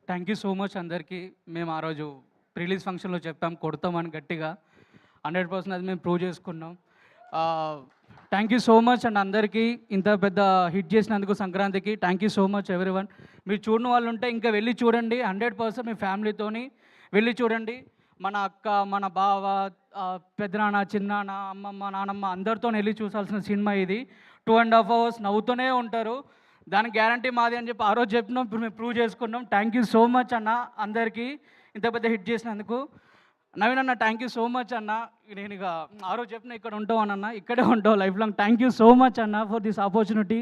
Thank you so much అందరికీ. మేము ఆ రోజు రిలీజ్ ఫంక్షన్లో చెప్పాం కొడతామని గట్టిగా. 100% అది మేము ప్రూవ్ చేసుకున్నాం. Thank you so much and అందరికీ ఇంత పెద్ద హిట్ చేసినందుకు సంక్రాంతికి thank you so much everyone. మీరు చూడని వాళ్ళు ఉంటే ఇంకా వెళ్ళి చూడండి. 100% మీ ఫ్యామిలీతోని వెళ్ళి చూడండి. మన అక్క, మన బావ, పెద్దనాన్న, చిన్నాన్న, అమ్మమ్మ, నానమ్మ అందరితో వెళ్ళి చూసాల్సిన సినిమా ఇది. 2.5 hours నవ్వుతూనే ఉంటారు. దానికి గ్యారంటీ మాది అని చెప్పి ఆ రోజు చెప్పినాం, ఇప్పుడు మేము ప్రూవ్ చేసుకున్నాం. థ్యాంక్ యూ సో మచ్ అన్న అందరికీ ఇంత పెద్ద హిట్ చేసినందుకు. నవీన్ అన్న థ్యాంక్ యూ సో మచ్ అన్న. నేను ఇక ఆ రోజు చెప్పిన ఇక్కడ ఉంటావు అన్న, ఇక్కడే ఉంటావు life long. Thank you so much అన్న ఫర్ దిస్ ఆపర్చునిటీ.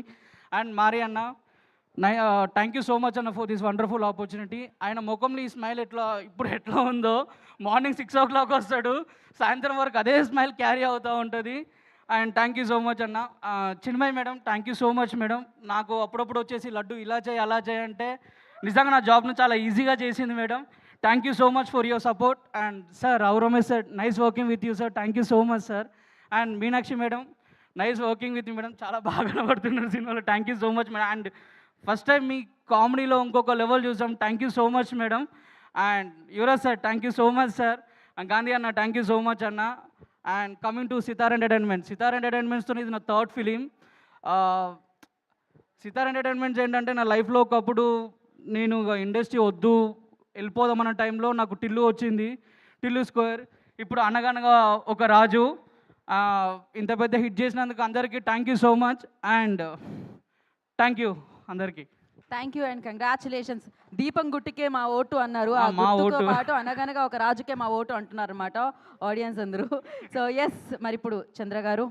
అండ్ మారి అన్న థ్యాంక్ యూ సో మచ్ అన్న ఫర్ దిస్ వండర్ఫుల్ ఆపర్చునిటీ. ఆయన ముఖంలో ఈ స్మైల్ ఇప్పుడు ఎట్లా ఉందో, మార్నింగ్ 6 o'clock వస్తాడు, సాయంత్రం వరకు అదే స్మైల్ క్యారీ అవుతూ ఉంటుంది. And thank you so much అన్న. Chinmay madam thank you so much madam. నాకు అప్పుడప్పుడు వచ్చేసి లడ్డు ఇలా చేయి అలా చేయంటే నిజంగా నా జాబ్ను చాలా ఈజీగా చేసింది madam. Thank you so much for your support. And sir Ramesh sir nice working with you sir, thank you so much sir. And Meenakshi madam nice working with you madam, చాలా బాగా కనబడుతున్నారు సినిమాలో. Thank you so much madam. And first time మీ కామెడీలో ఇంకొక level చూసాం. Thank you so much madam. And Yuvaraj sir thank you so much sir. And Gandhi అన్న thank you so much అన్న. అండ్ కమింగ్ టు సితార్ ఎంటర్టైన్మెంట్స్తో ఇది నా థర్డ్ ఫిలిం. సితార్ ఎంటర్టైన్మెంట్స్ ఏంటంటే నా లైఫ్లో ఒకప్పుడు నేను ఇండస్ట్రీ వద్దు వెళ్ళిపోదామన్న టైంలో నాకు టిల్లు వచ్చింది, టిల్లు స్క్వేర్. ఇప్పుడు అనగనగా ఒక రాజు. ఇంత పెద్ద హిట్ చేసినందుకు అందరికీ thank you so much. And thank you అందరికీ. Thank you and congratulations. దీపం గుట్టికే మా ఓటు అన్నారు, ఆ మా గుర్తుతో ఓటు. పాటు అనగనగా ఒక రాజుకే మా ఓటు అంటున్నారు అన్నమాట ఆడియన్స్ అందరూ. సో ఎస్, మరి ఇప్పుడు చంద్ర గారు